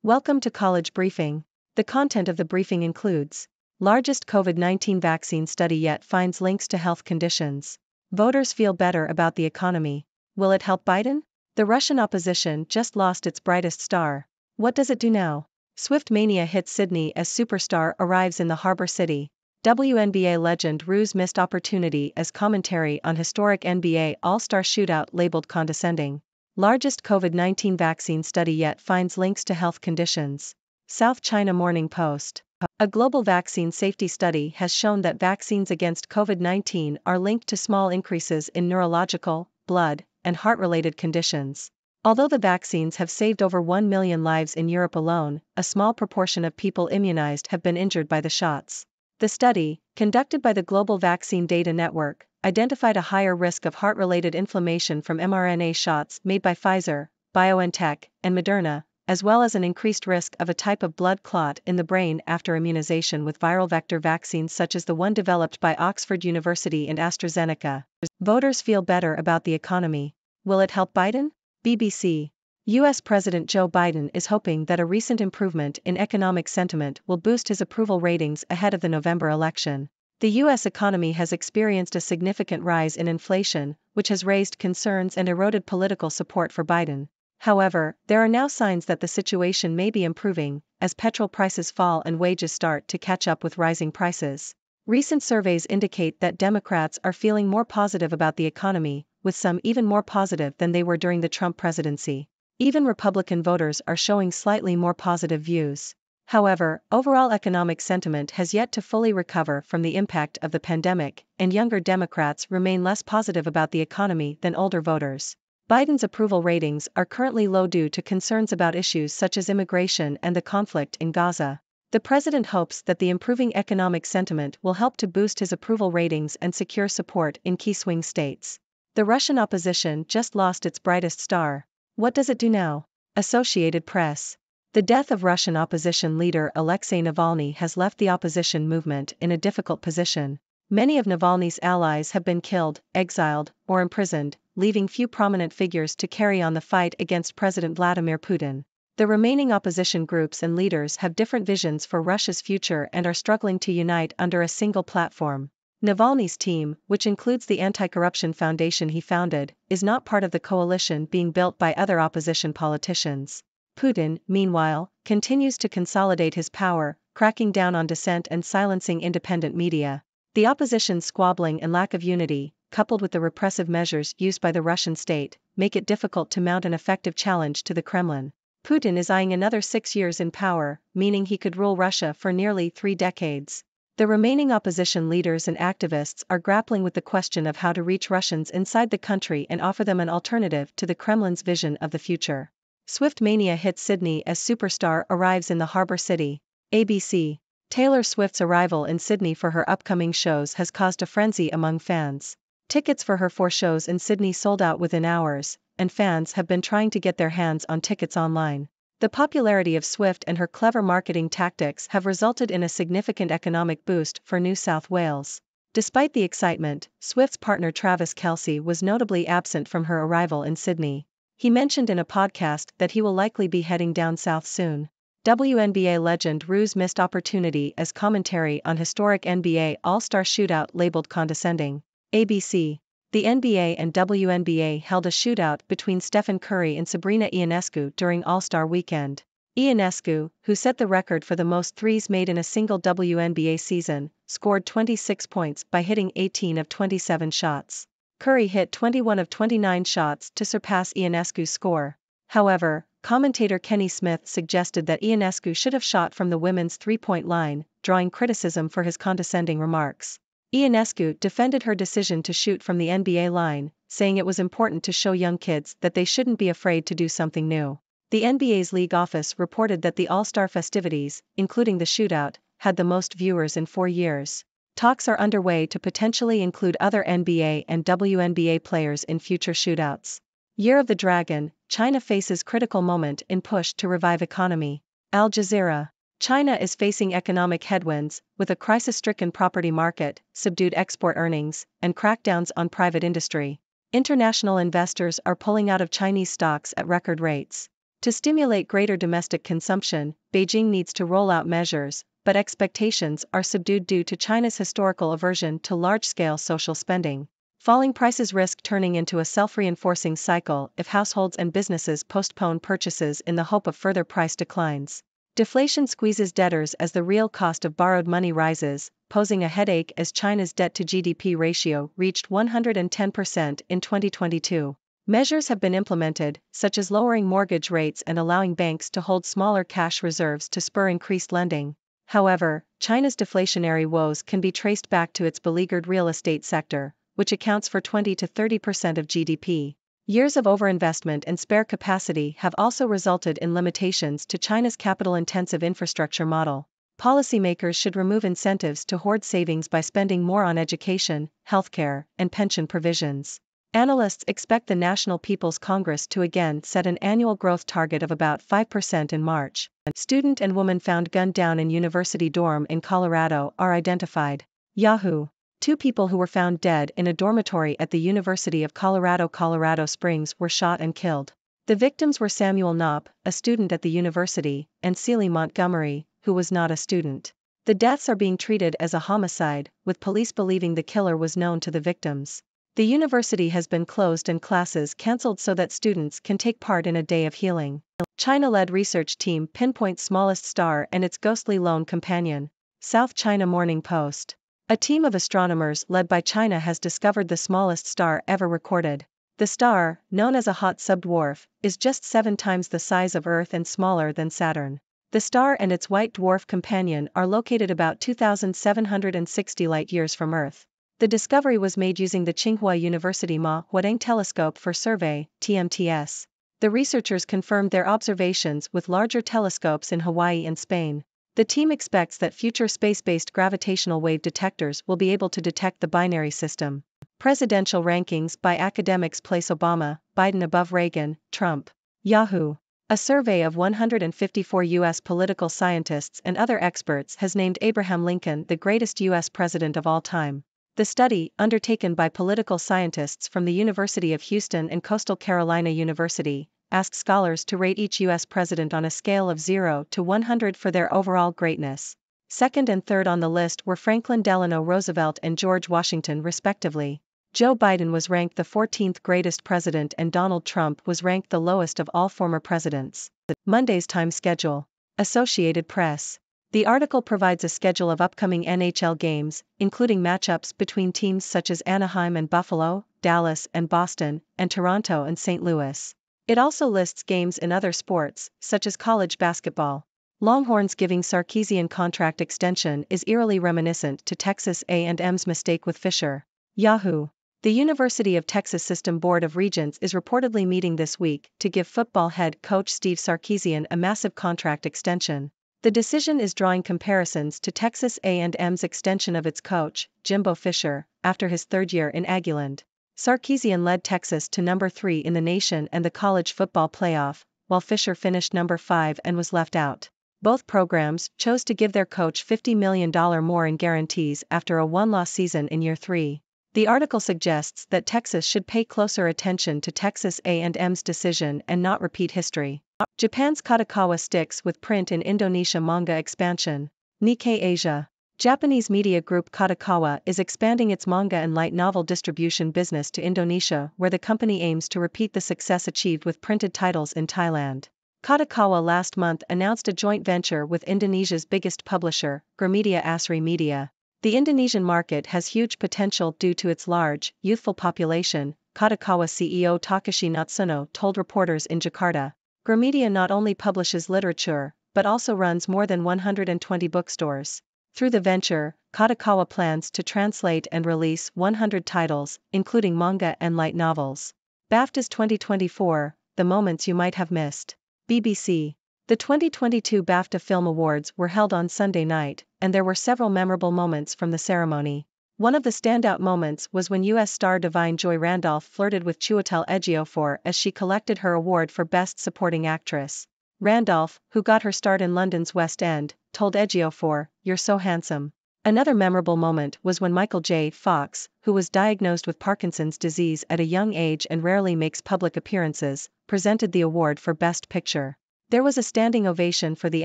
Welcome to College Briefing. The content of the briefing includes: largest COVID-19 vaccine study yet finds links to health conditions. Voters feel better about the economy. Will it help Biden? The Russian opposition just lost its brightest star. What does it do now? Swift Mania hits Sydney as superstar arrives in the harbor city. WNBA legend Ruse missed opportunity as commentary on historic NBA All-Star shootout labeled condescending. Largest COVID-19 vaccine study yet finds links to health conditions. South China Morning Post. A global vaccine safety study has shown that vaccines against COVID-19 are linked to small increases in neurological, blood, and heart-related conditions. Although the vaccines have saved over 1 million lives in Europe alone, a small proportion of people immunized have been injured by the shots. The study, conducted by the Global Vaccine Data Network, identified a higher risk of heart-related inflammation from mRNA shots made by Pfizer, BioNTech, and Moderna, as well as an increased risk of a type of blood clot in the brain after immunization with viral vector vaccines such as the one developed by Oxford University and AstraZeneca. Voters feel better about the economy. Will it help Biden? BBC. U.S. President Joe Biden is hoping that a recent improvement in economic sentiment will boost his approval ratings ahead of the November election. The U.S. economy has experienced a significant rise in inflation, which has raised concerns and eroded political support for Biden. However, there are now signs that the situation may be improving, as petrol prices fall and wages start to catch up with rising prices. Recent surveys indicate that Democrats are feeling more positive about the economy, with some even more positive than they were during the Trump presidency. Even Republican voters are showing slightly more positive views. However, overall economic sentiment has yet to fully recover from the impact of the pandemic, and younger Democrats remain less positive about the economy than older voters. Biden's approval ratings are currently low due to concerns about issues such as immigration and the conflict in Gaza. The president hopes that the improving economic sentiment will help to boost his approval ratings and secure support in key swing states. The Russian opposition just lost its brightest star. What does it do now? Associated Press. The death of Russian opposition leader Alexei Navalny has left the opposition movement in a difficult position. Many of Navalny's allies have been killed, exiled, or imprisoned, leaving few prominent figures to carry on the fight against President Vladimir Putin. The remaining opposition groups and leaders have different visions for Russia's future and are struggling to unite under a single platform. Navalny's team, which includes the anti-corruption foundation he founded, is not part of the coalition being built by other opposition politicians. Putin, meanwhile, continues to consolidate his power, cracking down on dissent and silencing independent media. The opposition's squabbling and lack of unity, coupled with the repressive measures used by the Russian state, make it difficult to mount an effective challenge to the Kremlin. Putin is eyeing another 6 years in power, meaning he could rule Russia for nearly 3 decades. The remaining opposition leaders and activists are grappling with the question of how to reach Russians inside the country and offer them an alternative to the Kremlin's vision of the future. Swift Mania hits Sydney as superstar arrives in the harbor city. ABC. Taylor Swift's arrival in Sydney for her upcoming shows has caused a frenzy among fans. Tickets for her 4 shows in Sydney sold out within hours, and fans have been trying to get their hands on tickets online. The popularity of Swift and her clever marketing tactics have resulted in a significant economic boost for New South Wales. Despite the excitement, Swift's partner Travis Kelce was notably absent from her arrival in Sydney. He mentioned in a podcast that he will likely be heading down south soon. WNBA legend Ruse missed opportunity as commentary on historic NBA All-Star shootout labeled condescending. ABC. The NBA and WNBA held a shootout between Stephen Curry and Sabrina Ionescu during All-Star Weekend. Ionescu, who set the record for the most threes made in a single WNBA season, scored 26 points by hitting 18 of 27 shots. Curry hit 21 of 29 shots to surpass Ionescu's score. However, commentator Kenny Smith suggested that Ionescu should have shot from the women's three-point line, drawing criticism for his condescending remarks. Ionescu defended her decision to shoot from the NBA line, saying it was important to show young kids that they shouldn't be afraid to do something new. The NBA's league office reported that the All-Star festivities, including the shootout, had the most viewers in 4 years. Talks are underway to potentially include other NBA and WNBA players in future shootouts. Year of the Dragon, China faces critical moment in push to revive economy. Al Jazeera. China is facing economic headwinds, with a crisis-stricken property market, subdued export earnings, and crackdowns on private industry. International investors are pulling out of Chinese stocks at record rates. To stimulate greater domestic consumption, Beijing needs to roll out measures, but expectations are subdued due to China's historical aversion to large-scale social spending. Falling prices risk turning into a self-reinforcing cycle if households and businesses postpone purchases in the hope of further price declines. Deflation squeezes debtors as the real cost of borrowed money rises, posing a headache as China's debt-to-GDP ratio reached 110% in 2022. Measures have been implemented, such as lowering mortgage rates and allowing banks to hold smaller cash reserves to spur increased lending. However, China's deflationary woes can be traced back to its beleaguered real estate sector, which accounts for 20 to 30% of GDP. Years of overinvestment and spare capacity have also resulted in limitations to China's capital-intensive infrastructure model. Policymakers should remove incentives to hoard savings by spending more on education, healthcare, and pension provisions. Analysts expect the National People's Congress to again set an annual growth target of about 5% in March. Student and woman found gunned down in university dorm in Colorado are identified. Yahoo! 2 people who were found dead in a dormitory at the University of Colorado Springs were shot and killed. The victims were Samuel Knopp, a student at the university, and Celie Montgomery, who was not a student. The deaths are being treated as a homicide, with police believing the killer was known to the victims. The university has been closed and classes cancelled so that students can take part in a day of healing. China-led research team pinpoints smallest star and its ghostly lone companion. South China Morning Post. A team of astronomers led by China has discovered the smallest star ever recorded. The star, known as a hot subdwarf, is just 7 times the size of Earth and smaller than Saturn. The star and its white dwarf companion are located about 2,760 light-years from Earth. The discovery was made using the Tsinghua University Ma Huadeng Telescope for Survey, TMTS. The researchers confirmed their observations with larger telescopes in Hawaii and Spain. The team expects that future space-based gravitational wave detectors will be able to detect the binary system. Presidential rankings by academics place Obama, Biden above Reagan, Trump. Yahoo! A survey of 154 U.S. political scientists and other experts has named Abraham Lincoln the greatest U.S. president of all time. The study, undertaken by political scientists from the University of Houston and Coastal Carolina University, asked scholars to rate each U.S. president on a scale of 0 to 100 for their overall greatness. Second and third on the list were Franklin Delano Roosevelt and George Washington respectively. Joe Biden was ranked the 14th greatest president and Donald Trump was ranked the lowest of all former presidents. Monday's time schedule. Associated Press. The article provides a schedule of upcoming NHL games, including matchups between teams such as Anaheim and Buffalo, Dallas and Boston, and Toronto and St. Louis. It also lists games in other sports, such as college basketball. Longhorns giving Sarkeesian contract extension is eerily reminiscent to Texas A&M's mistake with Fisher. Yahoo! The University of Texas System Board of Regents is reportedly meeting this week to give football head coach Steve Sarkeesian a massive contract extension. The decision is drawing comparisons to Texas A&M's extension of its coach, Jimbo Fisher, after his 3rd year in Aggieland. Sarkeesian led Texas to number 3 in the nation and the college football playoff, while Fisher finished number 5 and was left out. Both programs chose to give their coach $50 million more in guarantees after a 1-loss season in year 3. The article suggests that Texas should pay closer attention to Texas A&M's decision and not repeat history. Japan's Kakawa sticks with print in Indonesia manga expansion. Nikkei Asia. Japanese media group Kakawa is expanding its manga and light novel distribution business to Indonesia, where the company aims to repeat the success achieved with printed titles in Thailand. Kakawa last month announced a joint venture with Indonesia's biggest publisher, Gramedia Asri Media. The Indonesian market has huge potential due to its large, youthful population, Kakawa CEO Takashi Natsuno told reporters in Jakarta. Gramedia not only publishes literature, but also runs more than 120 bookstores. Through the venture, Kakawa plans to translate and release 100 titles, including manga and light novels. BAFTAs 2024, The Moments You Might Have Missed. BBC. The 2022 BAFTA Film Awards were held on Sunday night, and there were several memorable moments from the ceremony. One of the standout moments was when U.S. star Divine Joy Randolph flirted with Chiwetel Ejiofor as she collected her award for Best Supporting Actress. Randolph, who got her start in London's West End, told Ejiofor, "You're so handsome." Another memorable moment was when Michael J. Fox, who was diagnosed with Parkinson's disease at a young age and rarely makes public appearances, presented the award for Best Picture. There was a standing ovation for the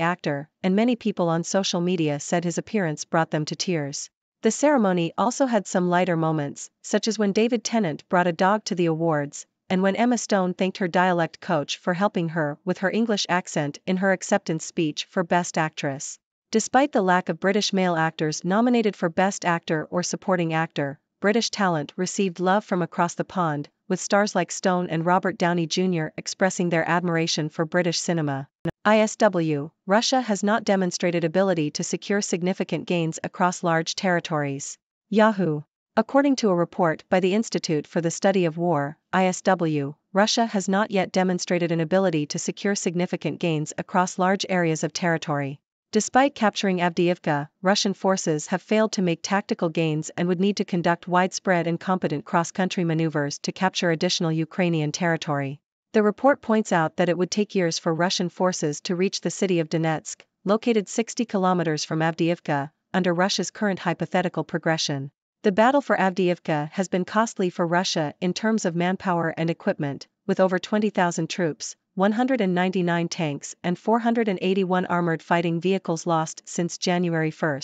actor, and many people on social media said his appearance brought them to tears. The ceremony also had some lighter moments, such as when David Tennant brought a dog to the awards, and when Emma Stone thanked her dialect coach for helping her with her English accent in her acceptance speech for Best Actress. Despite the lack of British male actors nominated for Best Actor or Supporting Actor, British talent received love from across the pond, with stars like Stone and Robert Downey Jr. expressing their admiration for British cinema. ISW, Russia has not demonstrated ability to secure significant gains across large territories. Yahoo! According to a report by the Institute for the Study of War, ISW, Russia has not yet demonstrated an ability to secure significant gains across large areas of territory. Despite capturing Avdiivka, Russian forces have failed to make tactical gains and would need to conduct widespread and competent cross-country maneuvers to capture additional Ukrainian territory. The report points out that it would take years for Russian forces to reach the city of Donetsk, located 60 kilometers from Avdiivka, under Russia's current hypothetical progression. The battle for Avdiivka has been costly for Russia in terms of manpower and equipment, with over 20,000 troops, 199 tanks and 481 armored fighting vehicles lost since January 1.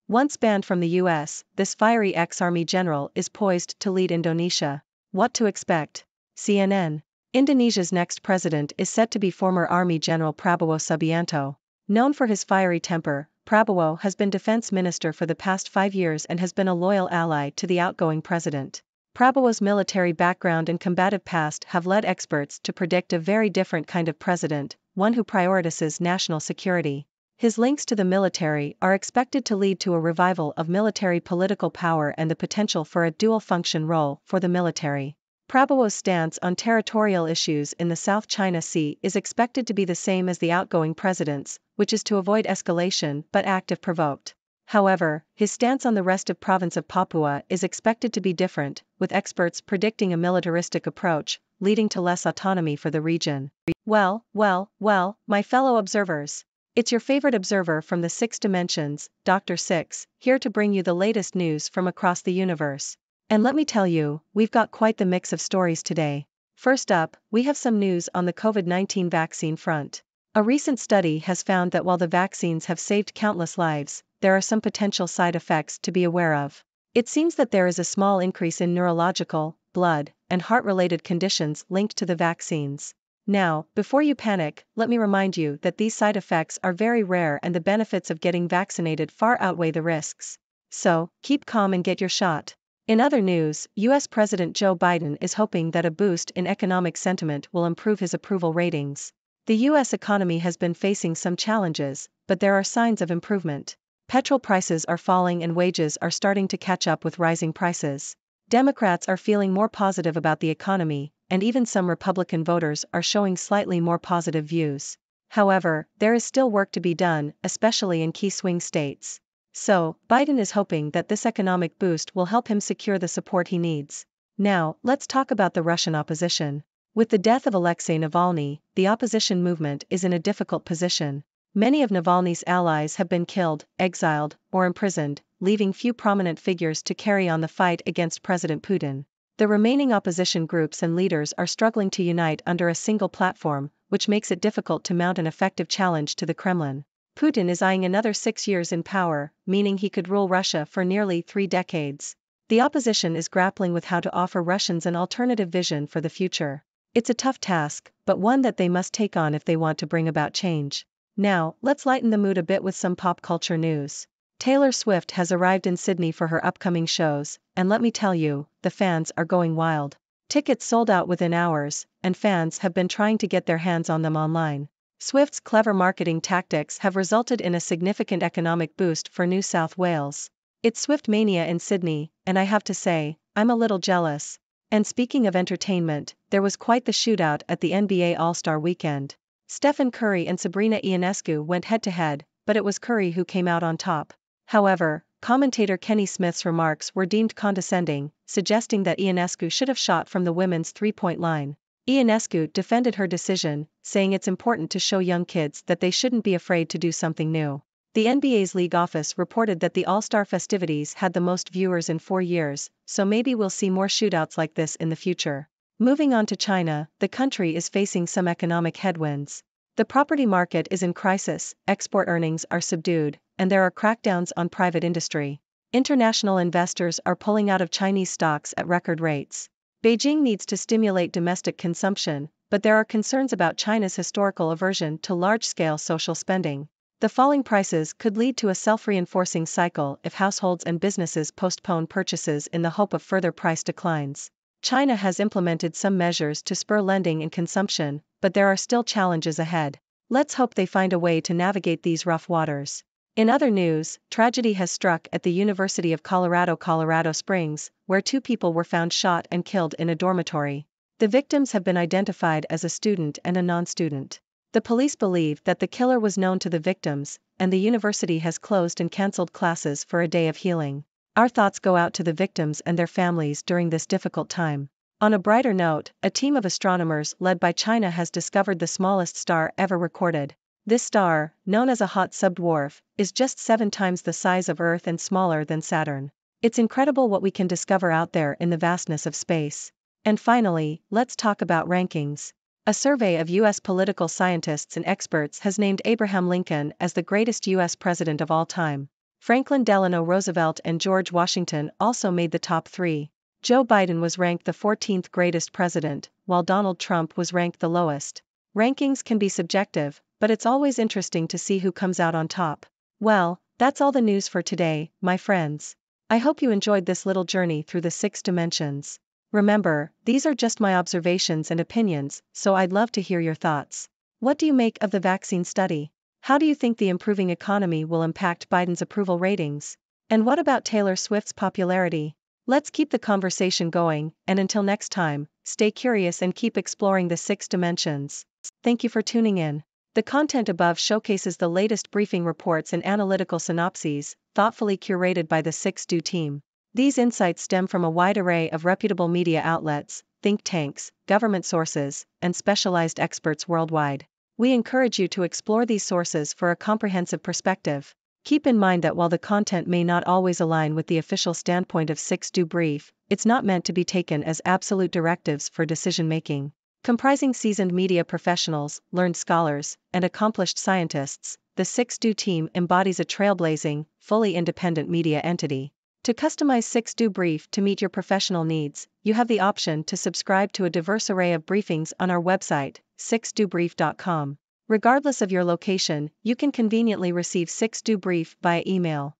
Once banned from the US, this fiery ex-army general is poised to lead Indonesia. What to expect? CNN. Indonesia's next president is set to be former Army General Prabowo Subianto. Known for his fiery temper, Prabowo has been defense minister for the past 5 years and has been a loyal ally to the outgoing president. Prabowo's military background and combative past have led experts to predict a very different kind of president, one who prioritizes national security. His links to the military are expected to lead to a revival of military political power and the potential for a dual-function role for the military. Prabowo's stance on territorial issues in the South China Sea is expected to be the same as the outgoing president's, which is to avoid escalation but act if provoked. However, his stance on the rest of province of Papua is expected to be different, with experts predicting a militaristic approach, leading to less autonomy for the region. Well, my fellow observers. It's your favorite observer from the 6 dimensions, Dr. Six, here to bring you the latest news from across the universe. And let me tell you, we've got quite the mix of stories today. First up, we have some news on the COVID-19 vaccine front. A recent study has found that while the vaccines have saved countless lives, there are some potential side effects to be aware of. It seems that there is a small increase in neurological, blood, and heart-related conditions linked to the vaccines. Now, before you panic, let me remind you that these side effects are very rare and the benefits of getting vaccinated far outweigh the risks. So, keep calm and get your shot. In other news, US President Joe Biden is hoping that a boost in economic sentiment will improve his approval ratings. The US economy has been facing some challenges, but there are signs of improvement. Petrol prices are falling and wages are starting to catch up with rising prices. Democrats are feeling more positive about the economy, and even some Republican voters are showing slightly more positive views. However, there is still work to be done, especially in key swing states. So, Biden is hoping that this economic boost will help him secure the support he needs. Now, let's talk about the Russian opposition. With the death of Alexei Navalny, the opposition movement is in a difficult position. Many of Navalny's allies have been killed, exiled, or imprisoned, leaving few prominent figures to carry on the fight against President Putin. The remaining opposition groups and leaders are struggling to unite under a single platform, which makes it difficult to mount an effective challenge to the Kremlin. Putin is eyeing another 6 years in power, meaning he could rule Russia for nearly 3 decades. The opposition is grappling with how to offer Russians an alternative vision for the future. It's a tough task, but one that they must take on if they want to bring about change. Now, let's lighten the mood a bit with some pop culture news. Taylor Swift has arrived in Sydney for her upcoming shows, and let me tell you, the fans are going wild. Tickets sold out within hours, and fans have been trying to get their hands on them online. Swift's clever marketing tactics have resulted in a significant economic boost for New South Wales. It's Swift Mania in Sydney, and I have to say, I'm a little jealous. And speaking of entertainment, there was quite the shootout at the NBA All-Star Weekend. Stephen Curry and Sabrina Ionescu went head-to-head, but it was Curry who came out on top. However, commentator Kenny Smith's remarks were deemed condescending, suggesting that Ionescu should have shot from the women's three-point line. Ionescu defended her decision, saying it's important to show young kids that they shouldn't be afraid to do something new. The NBA's league office reported that the All-Star festivities had the most viewers in 4 years, so maybe we'll see more shootouts like this in the future. Moving on to China, the country is facing some economic headwinds. The property market is in crisis, export earnings are subdued, and there are crackdowns on private industry. International investors are pulling out of Chinese stocks at record rates. Beijing needs to stimulate domestic consumption, but there are concerns about China's historical aversion to large-scale social spending. The falling prices could lead to a self-reinforcing cycle if households and businesses postpone purchases in the hope of further price declines. China has implemented some measures to spur lending and consumption, but there are still challenges ahead. Let's hope they find a way to navigate these rough waters. In other news, tragedy has struck at the University of Colorado Springs, where 2 people were found shot and killed in a dormitory. The victims have been identified as a student and a non-student. The police believe that the killer was known to the victims, and the university has closed and cancelled classes for a day of healing. Our thoughts go out to the victims and their families during this difficult time. On a brighter note, a team of astronomers led by China has discovered the smallest star ever recorded. This star, known as a hot subdwarf, is just 7 times the size of Earth and smaller than Saturn. It's incredible what we can discover out there in the vastness of space. And finally, let's talk about rankings. A survey of U.S. political scientists and experts has named Abraham Lincoln as the greatest U.S. president of all time. Franklin Delano Roosevelt and George Washington also made the top 3. Joe Biden was ranked the 14th greatest president, while Donald Trump was ranked the lowest. Rankings can be subjective, but it's always interesting to see who comes out on top. Well, that's all the news for today, my friends. I hope you enjoyed this little journey through the 6 dimensions. Remember, these are just my observations and opinions, so I'd love to hear your thoughts. What do you make of the vaccine study? How do you think the improving economy will impact Biden's approval ratings? And what about Taylor Swift's popularity? Let's keep the conversation going, and until next time, stay curious and keep exploring the 6 dimensions. Thank you for tuning in. The content above showcases the latest briefing reports and analytical synopses, thoughtfully curated by the 6Do team. These insights stem from a wide array of reputable media outlets, think tanks, government sources, and specialized experts worldwide. We encourage you to explore these sources for a comprehensive perspective. Keep in mind that while the content may not always align with the official standpoint of 6Do Brief, it's not meant to be taken as absolute directives for decision-making. Comprising seasoned media professionals, learned scholars, and accomplished scientists, the 6Do team embodies a trailblazing, fully independent media entity. To customize 6Do Brief to meet your professional needs, you have the option to subscribe to a diverse array of briefings on our website, 6dobrief.com. Regardless of your location, you can conveniently receive 6Do Brief via email.